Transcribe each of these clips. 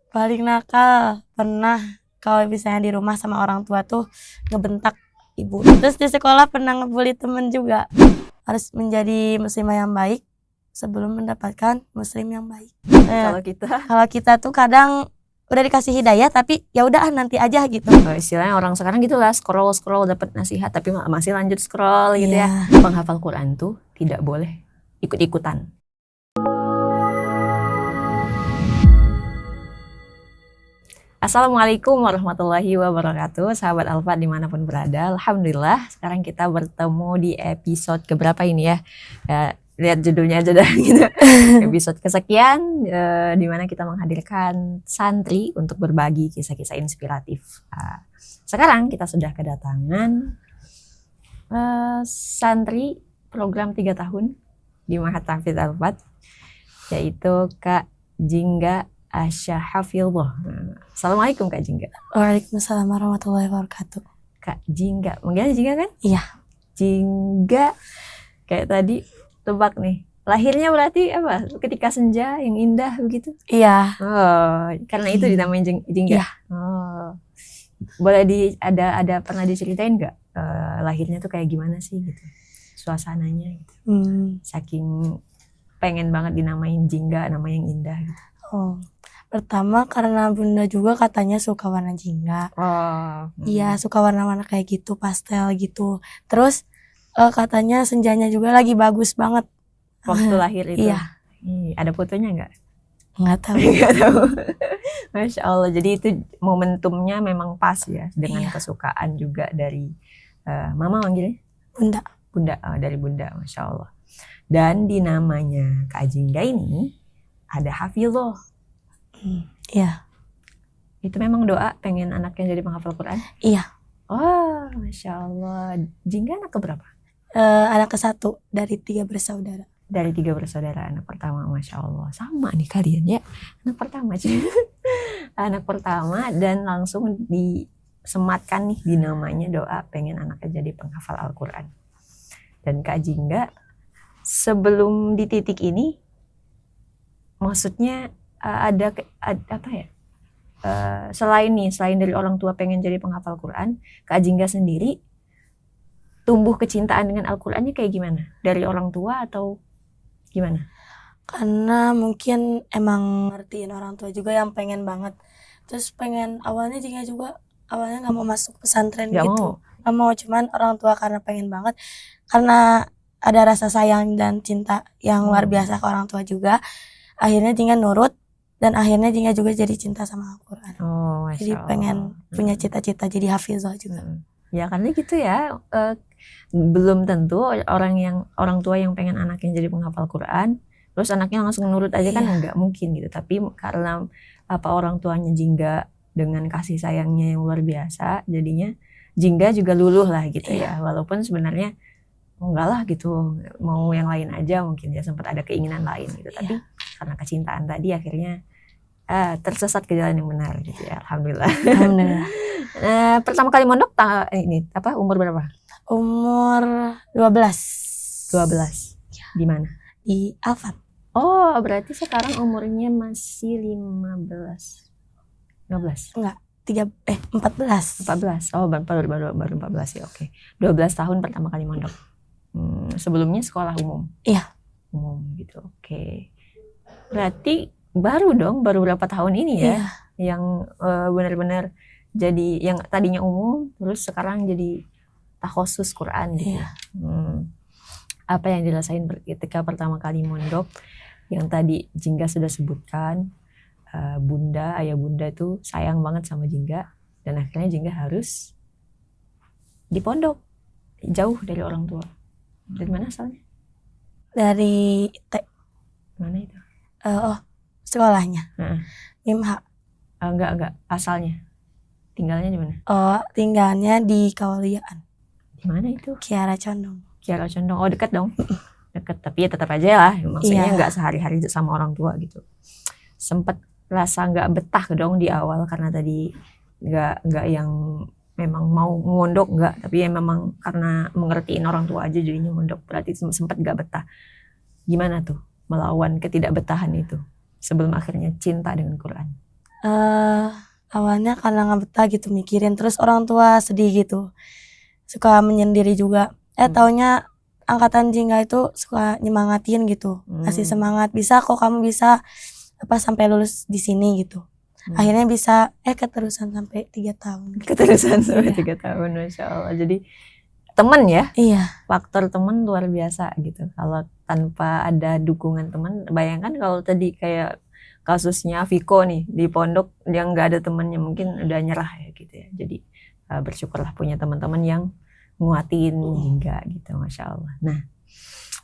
Paling nakal pernah kalau misalnya di rumah sama orang tua tuh ngebentak ibu. Terus di sekolah pernah ngebully temen juga. Harus menjadi muslimah yang baik sebelum mendapatkan muslim yang baik. Kalau kita tuh kadang udah dikasih hidayah tapi ya udah nanti aja gitu. Istilahnya orang sekarang gitulah, scroll dapat nasihat tapi masih lanjut scroll gitu ya. Penghafal Quran tuh tidak boleh ikut-ikutan. Assalamualaikum warahmatullahi wabarakatuh, sahabat Alfa dimanapun berada. Alhamdulillah sekarang kita bertemu di episode keberapa ini ya, lihat judulnya aja dah gitu. Episode kesekian dimana kita menghadirkan santri untuk berbagi kisah-kisah inspiratif. Sekarang kita sudah kedatangan santri program 3 tahun di Mahat Tahfidz Alfat, yaitu Kak Jingga Asyahafillah. Assalamualaikum Kak Jingga. Waalaikumsalam warahmatullahi wabarakatuh. Kak Jingga, manggilnya Jingga kan? Iya. Jingga, kayak tadi tebak nih. Lahirnya berarti apa? Ketika senja yang indah begitu? Iya. Oh, karena itu dinamain Jingga. Iya. Oh, boleh ada pernah diceritain nggak lahirnya tuh kayak gimana sih gitu? Suasananya gitu. Saking pengen banget dinamain Jingga, nama yang indah gitu. Pertama karena bunda juga katanya suka warna jingga. Iya, suka warna-warna kayak gitu, pastel gitu. Terus katanya senjanya juga lagi bagus banget waktu lahir itu. Iya. Ada fotonya nggak? Nggak tahu. Nggak tahu. Masya Allah. Jadi itu momentumnya memang pas ya, dengan kesukaan juga dari mama manggilnya? Bunda, dari bunda, Masya Allah. Dan di namanya Kak Jingga ini ada Hafizah. Iya. Itu memang doa pengen anaknya jadi penghafal Quran? Iya. Oh, Masya Allah. Jingga anak keberapa? Anak ke-1 dari 3 bersaudara. Dari 3 bersaudara, anak pertama. Masya Allah. Sama nih kalian ya. Anak pertama. Anak pertama dan langsung disematkan nih di namanya doa pengen anaknya jadi penghafal Al-Quran. Dan Kak Jingga sebelum di titik ini, maksudnya ada apa ya? Selain dari orang tua pengen jadi penghafal Quran, Kak Jingga sendiri tumbuh kecintaan dengan Al-Qurannya kayak gimana? Dari orang tua atau gimana? Karena mungkin emang ngertiin orang tua juga yang pengen banget. Terus awalnya Jingga juga awalnya nggak mau masuk pesantren gitu. Nggak mau, cuman orang tua karena pengen banget. Karena ada rasa sayang dan cinta yang luar biasa ke orang tua juga. Akhirnya Jingga nurut. Dan akhirnya Jingga juga jadi cinta sama Al-Quran. Jadi pengen punya cita-cita jadi hafizah juga. Ya karena gitu ya, belum tentu orang tua yang pengen anaknya jadi penghafal Quran, terus anaknya langsung nurut aja kan nggak mungkin gitu. Tapi karena orang tuanya Jingga dengan kasih sayangnya yang luar biasa, jadinya Jingga juga luluh lah gitu ya. Walaupun sebenarnya enggak lah gitu, mau yang lain aja mungkin ya, sempat ada keinginan lain gitu. Tapi karena kecintaan tadi akhirnya tersesat ke jalan yang benar gitu ya. Alhamdulillah. Pertama kali mondok umur berapa? Umur 12. Ya. Di mana? Di Alfat. Oh, berarti sekarang umurnya masih 15. Enggak, 14. Oh, baru 14 ya. Oke. 12 tahun pertama kali mondok. Sebelumnya sekolah umum. Iya. Umum gitu. Oke. Berarti baru berapa tahun ini ya yang benar-benar jadi yang tadinya umum terus sekarang jadi takhusus Quran gitu. Apa yang dirasain ketika pertama kali mondok? Yang tadi Jingga sudah sebutkan, ayah bunda itu sayang banget sama Jingga dan akhirnya Jingga harus di pondok jauh dari orang tua. Dari mana asalnya? Dari mana itu? Sekolahnya. Mimha. Enggak asalnya. Tinggalnya di mana? Tinggalnya di Kawaliaan. Di mana itu? Kiara Condong. Oh, dekat dong. Dekat, tapi ya tetap aja lah. Maksudnya enggak sehari-hari sama orang tua gitu. Sempet rasa enggak betah dong di awal karena tadi enggak yang memang mau ngondok enggak, tapi ya memang karena mengertiin orang tua aja jadinya ngondok. Berarti sempat enggak betah. Gimana tuh melawan ketidakbetahan itu sebelum akhirnya cinta dengan Quran? Awalnya karena nggak betah gitu mikirin, terus orang tua sedih gitu, suka menyendiri juga. Taunya angkatan Jingga itu suka nyemangatin gitu, kasih semangat, bisa kok kamu bisa sampai lulus di sini gitu. Akhirnya bisa keterusan sampai 3 tahun. Keterusan sampai Iya. 3 tahun, Masya Allah. Jadi teman ya, Iya, faktor teman luar biasa gitu. Kalau tanpa ada dukungan teman, bayangkan kalau tadi kayak kasusnya Viko nih di pondok yang nggak ada temannya, mungkin udah nyerah ya gitu ya. Jadi bersyukurlah punya teman-teman yang nguatin juga gitu, Masya Allah. Nah,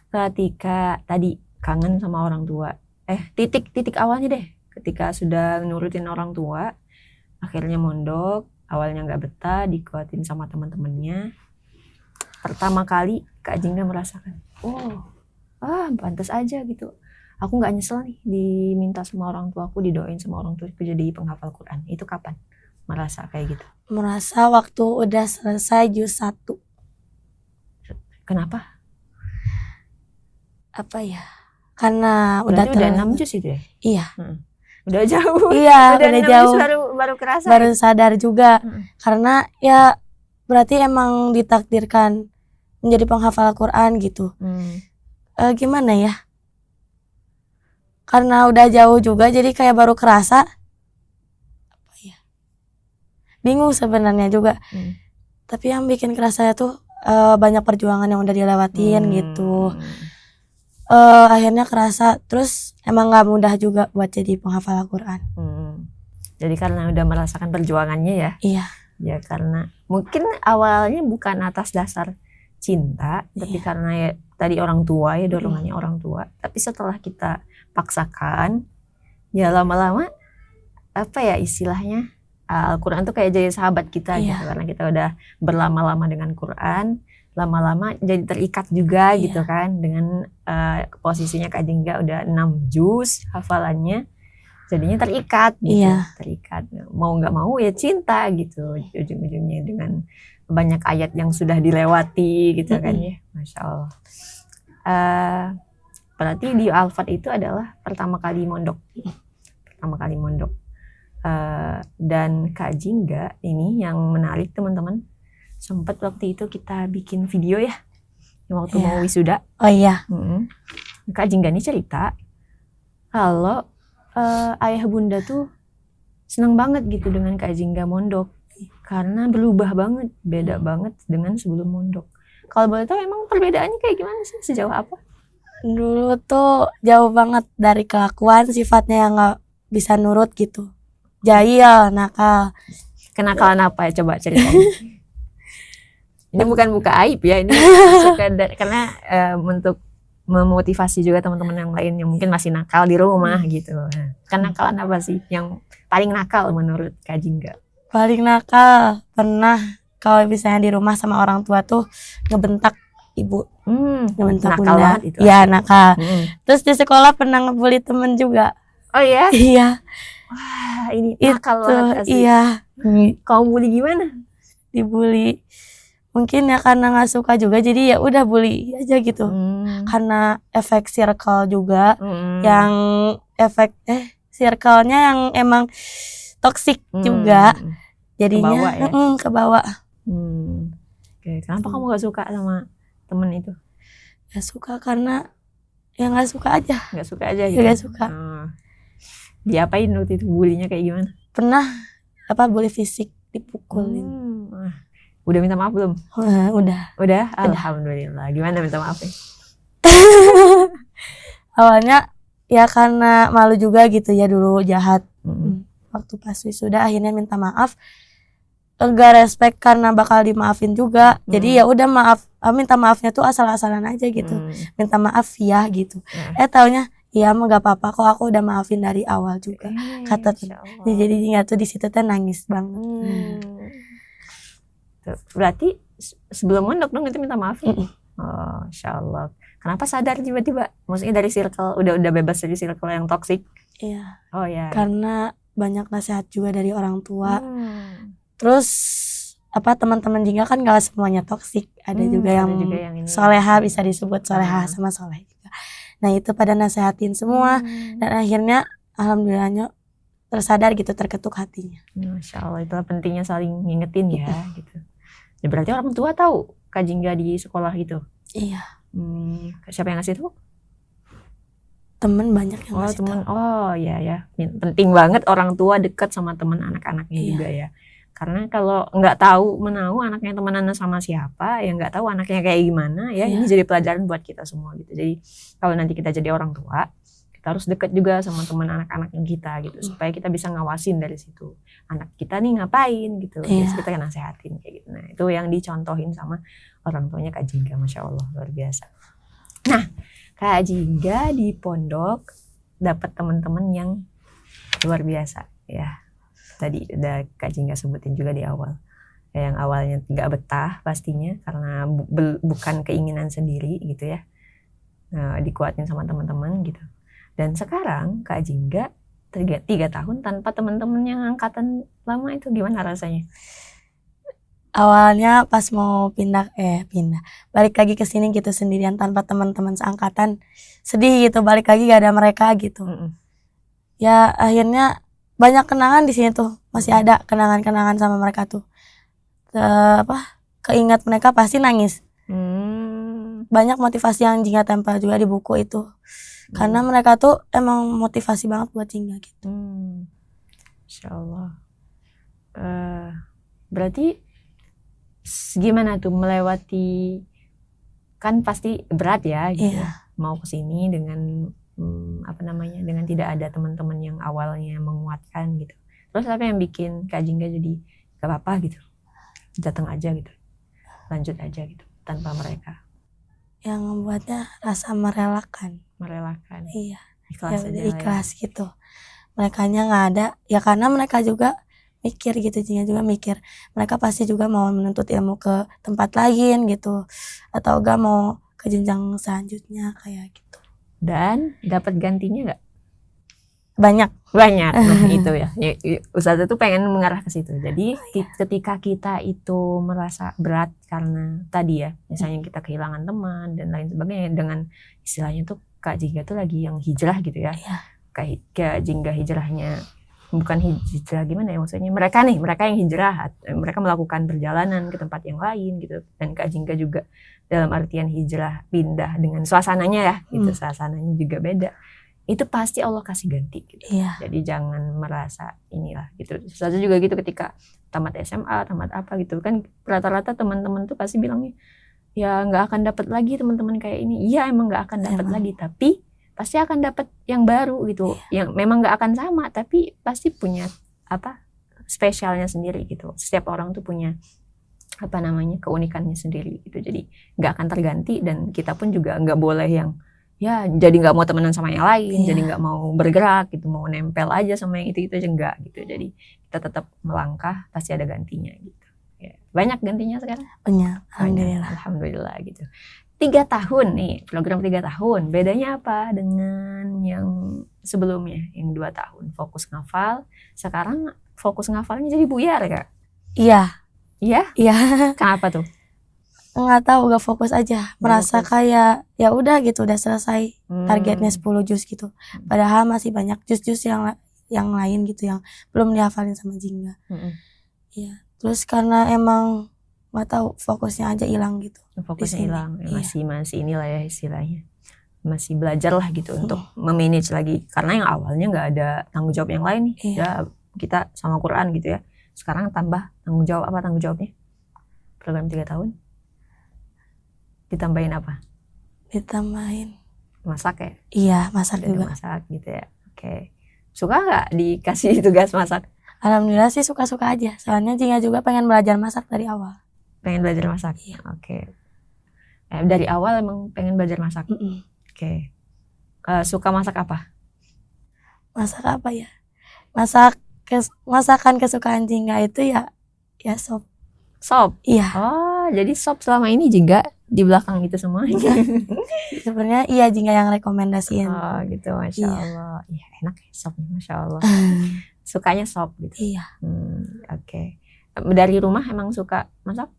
ketika tadi kangen sama orang tua, titik awalnya deh, ketika sudah nurutin orang tua, akhirnya mondok, awalnya nggak betah, dikuatin sama teman-temannya. Pertama kali Kak Jingga merasakan, pantas aja gitu. Aku nggak nyesel nih diminta sama orang tuaku, didoain sama orang tuaku jadi penghafal Quran. Itu kapan merasa kayak gitu? merasa waktu udah selesai juz 1. Kenapa? Karena Berarti udah 6 juz itu ya? Iya. Udah jauh. Iya, udah udah 6 jauh. juz baru kerasa. Baru sadar juga. Karena ya berarti emang ditakdirkan menjadi penghafal Quran gitu. Gimana ya? Karena udah jauh juga jadi kayak baru kerasa. Bingung sebenarnya juga. Tapi yang bikin kerasa tuh banyak perjuangan yang udah dilewatin gitu. Akhirnya kerasa, terus emang gak mudah juga buat jadi penghafal Al-Quran. Jadi karena udah merasakan perjuangannya ya? Iya. Ya karena mungkin awalnya bukan atas dasar cinta, tapi karena ya tadi orang tua ya, dorongannya orang tua. Tapi setelah kita paksakan, ya lama-lama istilahnya, Al-Quran tuh kayak jadi sahabat kita gitu. Karena kita udah berlama-lama dengan Quran, lama-lama jadi terikat juga gitu kan, dengan posisinya Kak Jingga udah 6 juz hafalannya, jadinya terikat gitu. Terikat, mau nggak mau ya cinta gitu ujung-ujungnya, dengan banyak ayat yang sudah dilewati gitu kan ya. Masya Allah. Berarti di Al-Fat itu adalah pertama kali mondok. Dan Kak Jingga ini yang menarik teman-teman, sempat waktu itu kita bikin video ya, waktu mau wisuda. Oh iya. Kak Jingga ini cerita kalau ayah bunda tuh senang banget gitu dengan Kak Jingga mondok, karena berubah banget, beda banget dengan sebelum mondok. Kalau boleh tahu emang perbedaannya kayak gimana sih, sejauh apa? Dulu tuh jauh banget dari kelakuan, sifatnya yang gak bisa nurut gitu. Jahil, nakal. Kenakalan apa ya, coba ceritain. Ini bukan buka aib ya, ini sekadar karena untuk memotivasi juga teman-teman yang lain yang mungkin masih nakal di rumah gitu. Nah, kenakalan apa sih yang paling nakal menurut Kak Jingga? Paling nakal pernah kalau misalnya di rumah sama orang tua tuh ngebentak ibu, ngebentak nakal bunda. banget itu. Iya, nakal. Terus di sekolah pernah ngebully temen juga. Oh ya? Iya. Wah, ini nakal banget asli. Iya. Kamu bully gimana? Dibully. Mungkin ya karena nggak suka juga, jadi ya udah bully aja gitu. Karena efek circle juga, yang efek circle-nya yang emang toksik juga, jadinya kebawa. Oke. Kenapa kamu nggak suka sama temen itu? Gak suka karena ya nggak suka aja. Nggak suka aja gitu. Gak suka. Diapain waktu itu, bulinya kayak gimana? Pernah bully fisik, dipukulin. Udah minta maaf belum? Udah. Alhamdulillah. Gimana minta maafnya? Awalnya ya karena malu juga gitu ya, dulu jahat. Waktu pas wisuda akhirnya minta maaf. Enggak respect karena bakal dimaafin juga. Jadi ya udah minta maafnya tuh asal-asalan aja gitu. Minta maaf ya gitu. Taunya iya mah gak apa-apa kok, aku udah maafin dari awal juga. Kata tuh. Jadi tuh di situ tuh nangis banget. Berarti sebelum mondok dong itu minta maaf ya? Oh, Insya Allah. Kenapa sadar tiba-tiba? Maksudnya dari circle, udah bebas dari circle yang toksik? Iya. Oh ya. Karena banyak nasihat juga dari orang tua. Terus teman-teman Jingga kan gak semuanya toksik. Ada juga yang soleha, bisa disebut soleha sama soleh juga. Nah itu pada nasehatin semua. Dan akhirnya alhamdulillahnya tersadar gitu, terketuk hatinya. Masya Allah, itulah pentingnya saling ngingetin ya gitu. Ya, berarti orang tua tahu Kak Jingga di sekolah gitu? Iya. Siapa yang ngasih tahu? Temen banyak yang ngasih temen. tahu. Oh ya, penting banget orang tua dekat sama teman anak-anaknya Iya. juga ya. Karena kalau nggak tahu menahu anaknya temenan sama siapa, ya nggak tahu anaknya kayak gimana ya. Iya. Ini jadi pelajaran buat kita semua gitu. Jadi kalau nanti kita jadi orang tua, kita harus dekat juga sama teman anak-anak yang kita gitu, supaya kita bisa ngawasin dari situ anak kita nih ngapain gitu. Iya. Terus kita kan nasehatin kayak gitu. Nah itu yang dicontohin sama orang tuanya Kak Jingga, Masya Allah luar biasa. Nah Kak Jingga di pondok dapat teman-teman yang luar biasa ya. Tadi udah Kak Jingga sebutin juga di awal. Yang awalnya gak betah pastinya karena bukan keinginan sendiri gitu ya. Nah, dikuatin sama teman-teman gitu. Dan sekarang Kak Jingga 3 tahun tanpa teman-teman yang angkatan lama, itu gimana rasanya? Awalnya pas mau pindah balik lagi ke sini gitu sendirian tanpa teman-teman seangkatan, sedih gitu, balik lagi gak ada mereka gitu. Ya akhirnya banyak kenangan di sini tuh, masih ada kenangan-kenangan sama mereka tuh. Keingat mereka pasti nangis. Banyak motivasi yang Jingga tempel juga di buku itu. Karena mereka tuh emang motivasi banget buat Jingga gitu. Insya Allah. Berarti gimana tuh melewati, kan pasti berat ya gitu. Iya. Mau kesini dengan dengan tidak ada teman-teman yang awalnya menguatkan gitu. Terus apa yang bikin Kak Jingga jadi gak apa-apa gitu, datang aja gitu, lanjut aja gitu tanpa mereka? Yang membuatnya rasa merelakan. Iya. Ikhlas aja ikhlas gitu. Merekanya nggak ada ya, karena mereka juga mikir gitu, Jingga juga mikir mereka pasti juga mau menuntut ilmu ke tempat lain gitu, atau gak mau ke jenjang selanjutnya kayak gitu. Dan dapat gantinya nggak? Banyak. Nah itu ya. Ustazah tuh pengen mengarah ke situ. Jadi ketika kita itu merasa berat karena tadi ya, misalnya kita kehilangan teman dan lain sebagainya, dengan istilahnya tuh Kak Jingga tuh lagi yang hijrah gitu ya. Iya. Kak Jingga hijrahnya bukan hijrah gimana ya, maksudnya mereka yang hijrah, mereka melakukan perjalanan ke tempat yang lain gitu. Dan Kak Jingga juga dalam artian hijrah pindah dengan suasananya ya gitu, suasananya juga beda. Itu pasti Allah kasih ganti gitu. Iya. Jadi jangan merasa inilah gitu. Sesuatu juga gitu ketika tamat SMA, tamat apa gitu kan, rata-rata teman-teman tuh pasti bilangnya ya nggak akan dapat lagi teman-teman kayak ini. Iya emang nggak akan dapat lagi, tapi pasti akan dapat yang baru gitu, yang memang nggak akan sama, tapi pasti punya spesialnya sendiri gitu. Setiap orang tuh punya keunikannya sendiri gitu. Jadi nggak akan terganti, dan kita pun juga nggak boleh yang ya jadi nggak mau temenan sama yang lain, jadi nggak mau bergerak gitu, mau nempel aja sama yang itu aja enggak gitu. Jadi kita tetap melangkah, pasti ada gantinya gitu. Ya, banyak gantinya sekarang? Banyak, alhamdulillah gitu. 3 tahun nih, program 3 tahun. Bedanya apa dengan yang sebelumnya, yang 2 tahun fokus ngafal? Sekarang fokus ngafalnya jadi buyar Kak? Iya. Iya? Kenapa tuh? Nggak tahu, gak fokus aja. Merasa kayak ya udah gitu, udah selesai targetnya 10 juz gitu. Padahal masih banyak juz-juz yang lain gitu yang belum dihafalin sama Jingga. Iya. Terus karena emang nggak tahu, fokusnya aja hilang gitu. Fokusnya hilang, masih inilah ya istilahnya, masih belajar lah gitu untuk memanage lagi, karena yang awalnya nggak ada tanggung jawab yang lain nih, ya kita sama Quran gitu ya. Sekarang tambah tanggung jawab. Apa tanggung jawabnya? Program 3 tahun ditambahin apa? Ditambahin masak ya? Iya, masak juga. Masak gitu ya. Oke. Suka nggak dikasih tugas masak? Alhamdulillah sih suka-suka aja. Soalnya Jingga juga pengen belajar masak dari awal. Pengen belajar masak? Iya. Oke. Dari awal emang pengen belajar masak? Oke. Suka masak apa? Masak apa ya? Masakan kesukaan Jingga itu ya sop. Sop? Iya. Oh, jadi sop selama ini Jingga di belakang itu semuanya. Sebenarnya iya Jingga yang rekomendasiin. Oh gitu, Masya Allah. Iya enak ya sopnya, Masya Allah. Sukanya sop gitu? Iya. Oke. Dari rumah emang suka masak?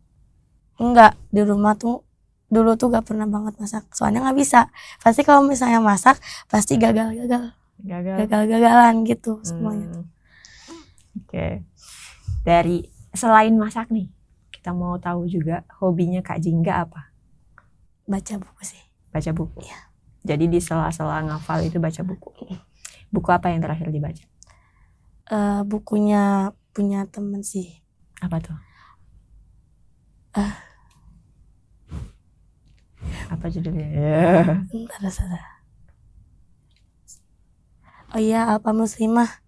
Enggak, di rumah tuh dulu tuh gak pernah banget masak. Soalnya gak bisa. Pasti kalau misalnya masak pasti gagal-galan gitu semuanya. Dari selain masak nih, kita mau tahu juga hobinya Kak Jingga apa? Baca buku sih. Baca buku. Iya. Jadi di sela-sela ngafal itu baca buku. Buku apa yang terakhir dibaca? Bukunya punya temen sih. Apa tuh? Apa judulnya? Salah. Oh iya, Alfa Muslimah.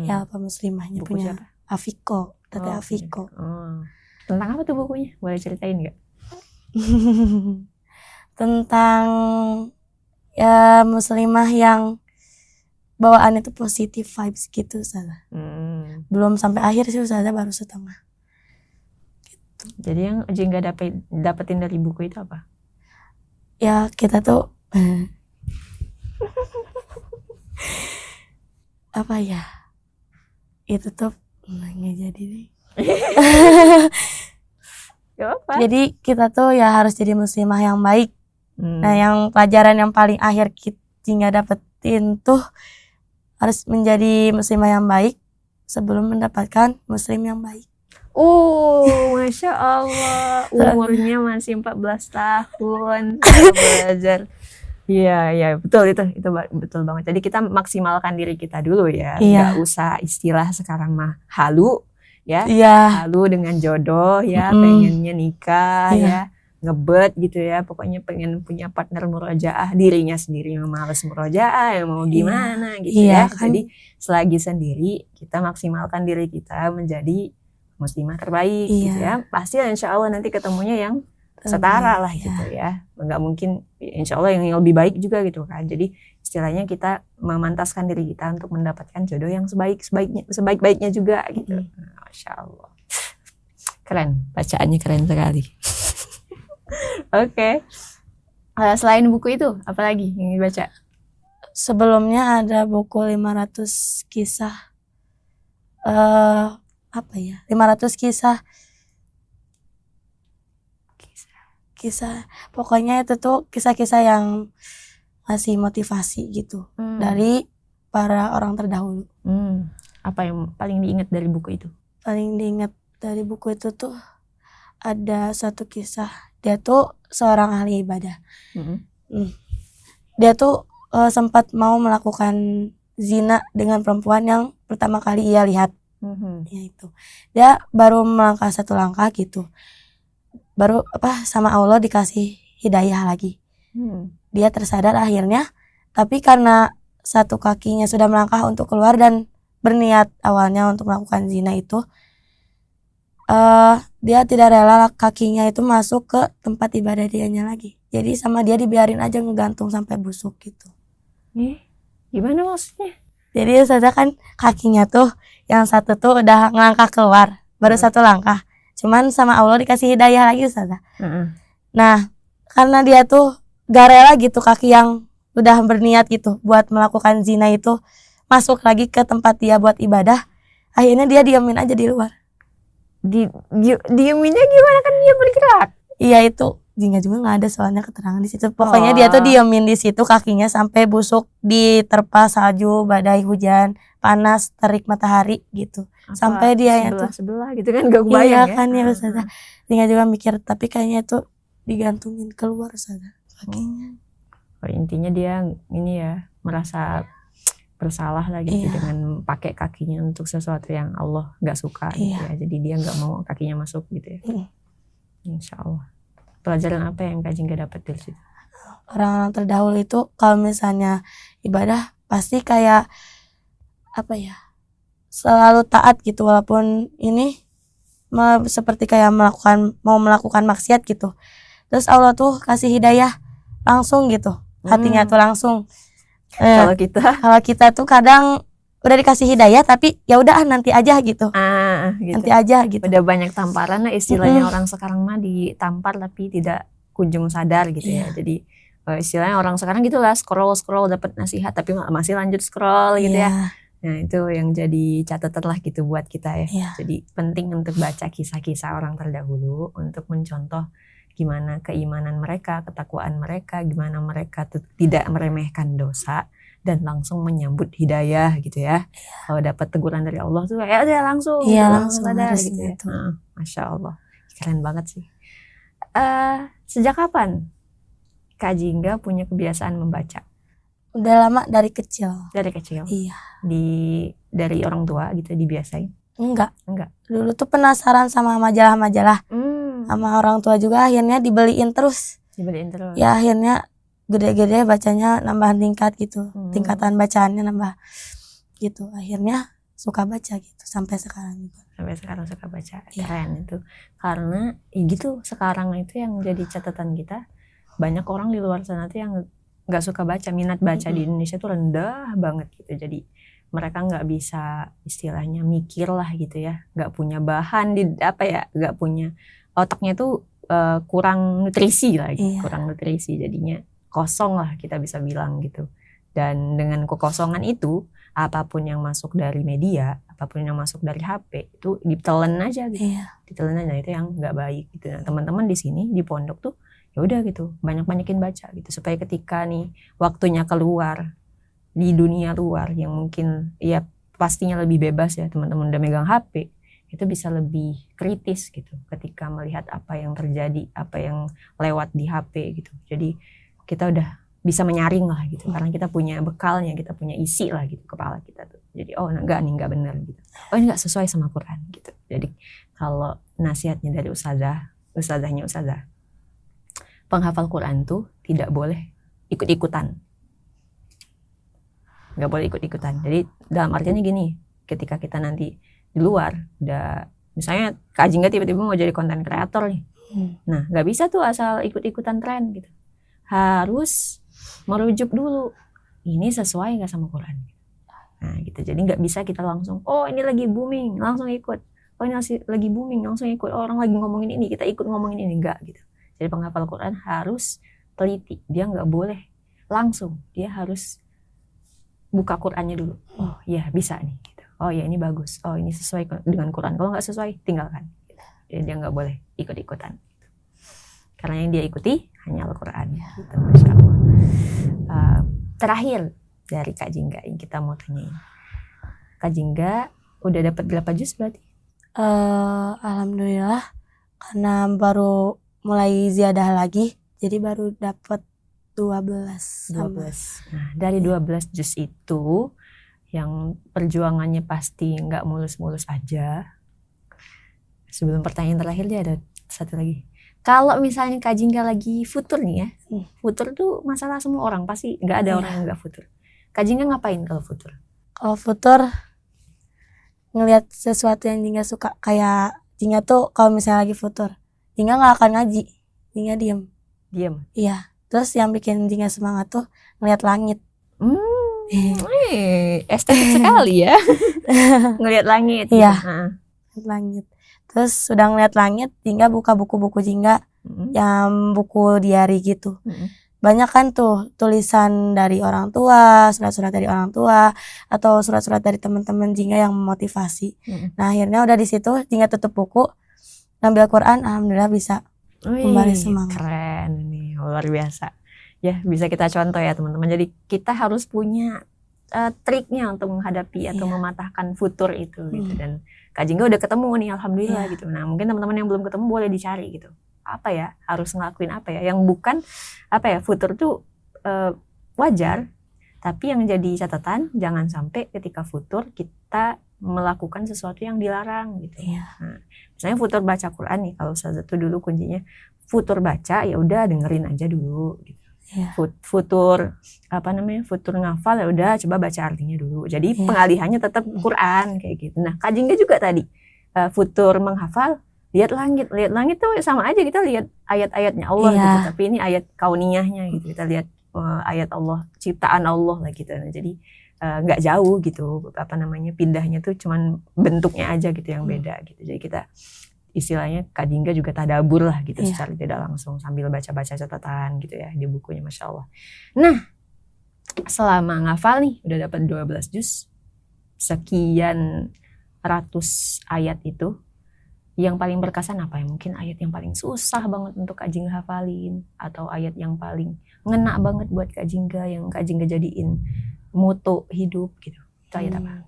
Ya, Alfa Muslimahnya Buku punya siapa? Afiko, Tete Oh, Afiko. Oh. Tentang apa tuh bukunya? Boleh ceritain nggak? Tentang ya muslimah yang bawaan itu positif vibes gitu, Ustazah. Belum sampai akhir sih, Ustazah, baru setengah. Jadi yang Jingga dapetin dari buku itu apa? Ya kita tuh apa ya? Itu tuh nggak jadi nih. Gak apa. Jadi kita tuh ya harus jadi muslimah yang baik. Nah, yang pelajaran yang paling akhir kita nggak dapetin tuh harus menjadi muslimah yang baik sebelum mendapatkan muslim yang baik. Masya Allah, umurnya masih 14 tahun belajar. Iya, betul itu betul banget. Jadi kita maksimalkan diri kita dulu ya, Iya. nggak usah istilah sekarang mah halu ya, Iya. halu dengan jodoh ya, Mm-mm. pengennya nikah Iya. ya, ngebet gitu ya, pokoknya pengen punya partner murojaah, dirinya sendiri yang males murojaah, yang mau gimana gitu Iya, ya. kan? Jadi selagi sendiri kita maksimalkan diri kita menjadi muslimah terbaik gitu ya. Pasti insya Allah nanti ketemunya yang setara lah gitu ya. Nggak mungkin insya Allah yang lebih baik juga gitu kan. Jadi istilahnya kita memantaskan diri kita untuk mendapatkan jodoh yang sebaik-baiknya juga gitu. Masya Allah. Keren, bacaannya keren sekali. Oke. Selain buku itu, apa lagi yang dibaca? Sebelumnya ada buku 500 kisah. 500 kisah. Pokoknya itu tuh kisah-kisah yang ngasih motivasi gitu dari para orang terdahulu. Apa yang paling diingat dari buku itu? Paling diingat dari buku itu tuh ada satu kisah. Dia tuh seorang ahli ibadah. Dia tuh sempat mau melakukan zina dengan perempuan yang pertama kali ia lihat. Ya itu. Dia baru melangkah satu langkah gitu. Baru sama Allah dikasih hidayah lagi. Dia tersadar akhirnya, tapi karena satu kakinya sudah melangkah untuk keluar dan berniat awalnya untuk melakukan zina itu, dia tidak rela kakinya itu masuk ke tempat ibadah dianya lagi. Jadi sama dia dibiarin aja ngegantung sampai busuk gitu. Gimana maksudnya? Jadi Ustazah kan kakinya tuh yang satu tuh udah ngelangkah keluar, baru satu langkah. Cuman sama Allah dikasih hidayah lagi Ustazah. Nah, karena dia tuh gak rela gitu kaki yang udah berniat gitu buat melakukan zina itu masuk lagi ke tempat dia buat ibadah. Akhirnya dia diamin aja di luar. Diaminnya gimana, kan dia bergerak? Iya itu Jingga juga nggak ada soalnya keterangan di situ. Pokoknya dia tuh diamin di situ kakinya sampai busuk, diterpa salju, badai hujan, panas, terik matahari gitu. Sampai dia sebelah gitu kan, gak kebayang iya, kan ya Ustazah. Jingga juga mikir tapi kayaknya itu digantungin keluar Ustazah kakinya. Intinya dia ini ya merasa bersalah lah gitu dengan pakai kakinya untuk sesuatu yang Allah gak suka gitu ya. Jadi dia gak mau kakinya masuk gitu ya. Insya Allah. Pelajaran apa yang Kak Jingga dapat dari situ? Orang-orang terdahulu itu kalau misalnya ibadah pasti kayak selalu taat gitu, walaupun ini seperti kayak mau melakukan maksiat gitu. Terus Allah tuh kasih hidayah langsung gitu, hatinya tuh langsung. Kalau kita tuh kadang udah dikasih hidayah tapi ya udah nanti aja gitu. Nanti aja gitu. Udah banyak tamparan lah istilahnya, orang sekarang mah ditampar tapi tidak kunjung sadar gitu ya. Jadi istilahnya orang sekarang gitulah, scroll dapat nasihat tapi masih lanjut scroll gitu ya. Nah itu yang jadi catatan lah gitu buat kita ya. Jadi penting untuk baca kisah-kisah orang terdahulu untuk mencontoh gimana keimanan mereka, ketakwaan mereka, gimana mereka tidak meremehkan dosa dan langsung menyambut hidayah gitu ya. Kalau dapat teguran dari Allah tuh ya udah langsung, Iya, gitu, langsung sadar harus gitu ya. gitu. Masya Allah, keren banget sih. Sejak kapan Kak Jingga punya kebiasaan membaca? Udah lama dari kecil. Dari kecil? Iya. Dari orang tua gitu dibiasain? Enggak. Enggak. Dulu tuh penasaran sama majalah-majalah. Sama orang tua juga akhirnya dibeliin terus. Dibeliin terus. Ya akhirnya gede-gede bacanya nambahan tingkat gitu. Tingkatan bacaannya nambah gitu. Akhirnya suka baca gitu sampai sekarang juga. Sampai sekarang suka baca. Iya. Keren itu. Karena gitu sekarang itu yang jadi catatan kita, banyak orang di luar sana tuh yang nggak suka baca, minat baca di Indonesia tuh rendah banget gitu. Jadi mereka nggak bisa istilahnya mikir lah gitu ya, nggak punya bahan di apa ya, nggak punya otaknya tuh kurang nutrisi lah gitu. Iya. Kurang nutrisi jadinya kosong lah kita bisa bilang gitu. Dan dengan kekosongan itu apapun yang masuk dari media, apapun yang masuk dari HP itu ditelan aja gitu. Iya. Ditelan aja, itu yang nggak baik gitu. Nah, teman-teman di sini di pondok tuh ya udah gitu, banyak-banyakin baca gitu supaya ketika nih waktunya keluar di dunia luar yang mungkin ya pastinya lebih bebas ya, teman-teman udah megang HP itu bisa lebih kritis gitu ketika melihat apa yang terjadi, apa yang lewat di HP gitu. Jadi kita udah bisa menyaring lah gitu, karena kita punya bekalnya, kita punya isi lah gitu kepala kita tuh. Jadi enggak benar gitu, ini enggak sesuai sama Quran gitu. Jadi kalau nasihatnya dari ustazahnya penghafal Quran tuh tidak boleh ikut-ikutan. Nggak boleh ikut-ikutan. Jadi dalam artinya gini, ketika kita nanti di luar, udah misalnya Kak Jingga tiba-tiba mau jadi konten kreator nih. Nah, nggak bisa tuh asal ikut-ikutan tren gitu. Harus merujuk dulu, ini sesuai nggak sama Quran. Nah gitu, jadi nggak bisa kita langsung, ini lagi booming, langsung ikut. Ini lagi booming, langsung ikut. Orang lagi ngomongin ini, kita ikut ngomongin ini, enggak gitu. Jadi penghafal Quran harus teliti, dia nggak boleh langsung, dia harus buka Qurannya dulu. Oh ya bisa nih, gitu. Oh ya ini bagus, oh ini sesuai dengan Quran. Kalau nggak sesuai, tinggalkan. Jadi dia nggak boleh ikut-ikutan. Karena yang dia ikuti hanya Al-Quran. Gitu, Masya Allah. Terakhir dari Kak Jingga yang kita mau tanyain. Kak Jingga udah dapat berapa juz berarti? Alhamdulillah, karena baru mulai ziyadah lagi, jadi baru dapat 12. Nah, dari 12 juz itu yang perjuangannya pasti nggak mulus-mulus aja. Sebelum pertanyaan terakhir dia ada satu lagi. Kalau misalnya Kak Jingga lagi futur nih ya, futur tuh masalah semua orang, pasti nggak ada orang yang nggak futur. Kak Jingga ngapain kalau futur? Kalau futur ngelihat sesuatu yang Jingga suka, kayak Jingga tuh kalau misalnya lagi futur, Jingga nggak akan ngaji, Jingga diem. Iya. Terus yang bikin Jingga semangat tuh ngelihat langit. Estetik sekali ya. Ngelihat langit. Iya. Langit. Terus sudah ngeliat langit, Jingga buka buku-buku Jingga, yang buku diary gitu. Banyak kan tuh tulisan dari orang tua, surat-surat dari orang tua, atau surat-surat dari teman-teman Jingga yang memotivasi. Nah akhirnya udah di situ Jingga tutup buku, ngambil Quran, alhamdulillah bisa kembali semangat. Keren nih, luar biasa. Ya bisa kita contoh ya teman-teman. Jadi kita harus punya triknya untuk menghadapi atau mematahkan futur itu gitu. Dan Kak Jingga udah ketemu nih alhamdulillah gitu. Nah mungkin teman-teman yang belum ketemu boleh dicari gitu, apa ya, harus ngelakuin apa ya yang bukan apa ya, futur tuh wajar, tapi yang jadi catatan jangan sampai ketika futur kita melakukan sesuatu yang dilarang gitu. Nah, misalnya futur baca Quran nih, kalau satu dulu kuncinya futur baca, ya udah dengerin aja dulu gitu. Futur futur ngafal, ya udah coba baca artinya dulu. Jadi pengalihannya tetap Quran kayak gitu. Nah Kak Jingga juga tadi futur menghafal, lihat langit tuh sama aja kita lihat ayat-ayatnya Allah gitu, tapi ini ayat kauniyahnya gitu, kita lihat ayat Allah, ciptaan Allah lah gitu. Nah, jadi nggak jauh gitu, pindahnya tuh cuman bentuknya aja gitu yang beda gitu. Jadi kita istilahnya Kak Jingga juga tadabur lah gitu, secara tidak langsung sambil baca-baca catatan gitu ya di bukunya, Masya Allah. Nah selama ngafal nih udah dapat 12 juz, sekian ratus ayat itu, yang paling berkesan apa ya? Mungkin ayat yang paling susah banget untuk Kak Jingga hafalin, atau ayat yang paling ngena banget buat Kak Jingga, yang Kak Jingga jadiin mutu hidup gitu. Itu ayat apa?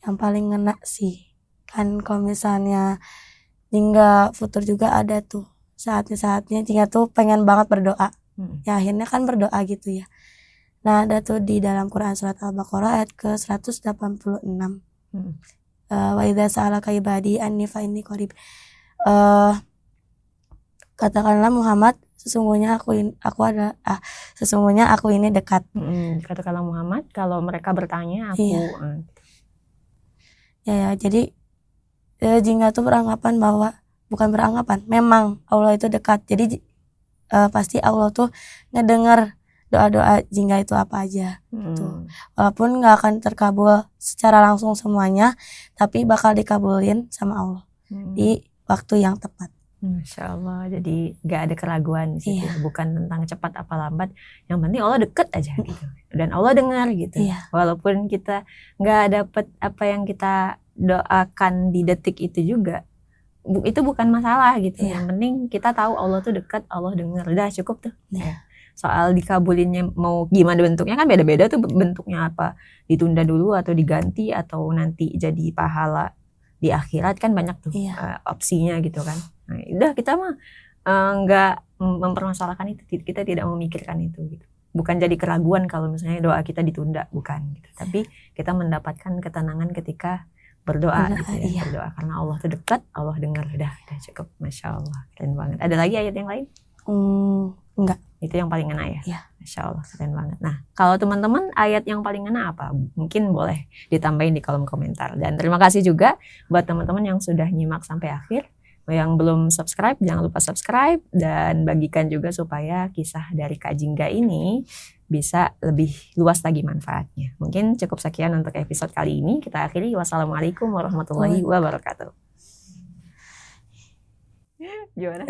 Yang paling ngena sih kan kalau misalnya Jingga futur juga ada tuh saatnya Jingga tuh pengen banget berdoa. Ya akhirnya kan berdoa gitu ya. Nah ada tuh di dalam Quran surat Al-Baqarah ayat ke 186. Wa idza sa'alaka ibadi anni fa inni qarib. Katakanlah Muhammad, sesungguhnya aku ini dekat. Katakanlah Muhammad, kalau mereka bertanya aku. Ya, jadi Jingga tuh memang Allah itu dekat. Jadi pasti Allah tuh ngedengar doa-doa Jingga itu apa aja gitu. Walaupun nggak akan terkabul secara langsung semuanya, tapi bakal dikabulin sama Allah di waktu yang tepat. Masya Allah, jadi gak ada keraguan di situ. Bukan tentang cepat apa lambat, yang penting Allah deket aja gitu. Dan Allah dengar gitu. Walaupun kita gak dapet apa yang kita doakan di detik itu juga, itu bukan masalah gitu. Yang penting kita tahu Allah tuh dekat, Allah dengar. Udah cukup tuh. Soal dikabulinnya mau gimana bentuknya kan beda-beda tuh bentuknya, apa ditunda dulu atau diganti atau nanti jadi pahala di akhirat kan banyak tuh opsinya gitu kan. Nah, udah kita mah nggak mempermasalahkan itu, kita tidak memikirkan itu gitu. Bukan jadi keraguan kalau misalnya doa kita ditunda, bukan gitu. Tapi kita mendapatkan ketenangan ketika berdoa gitu ya. Berdoa karena Allah tuh dekat, Allah dengar. Udah cukup. Masya Allah, keren banget. Ada lagi ayat yang lain? Enggak. Itu yang paling ngena ya? Masya Allah, keren banget. Nah, kalau teman-teman ayat yang paling ngena apa? Mungkin boleh ditambahin di kolom komentar. Dan terima kasih juga buat teman-teman yang sudah nyimak sampai akhir. Yang belum subscribe, jangan lupa subscribe. Dan bagikan juga supaya kisah dari Kak Jingga ini bisa lebih luas lagi manfaatnya. Mungkin cukup sekian untuk episode kali ini. Kita akhiri. Wassalamualaikum warahmatullahi wabarakatuh. Gimana?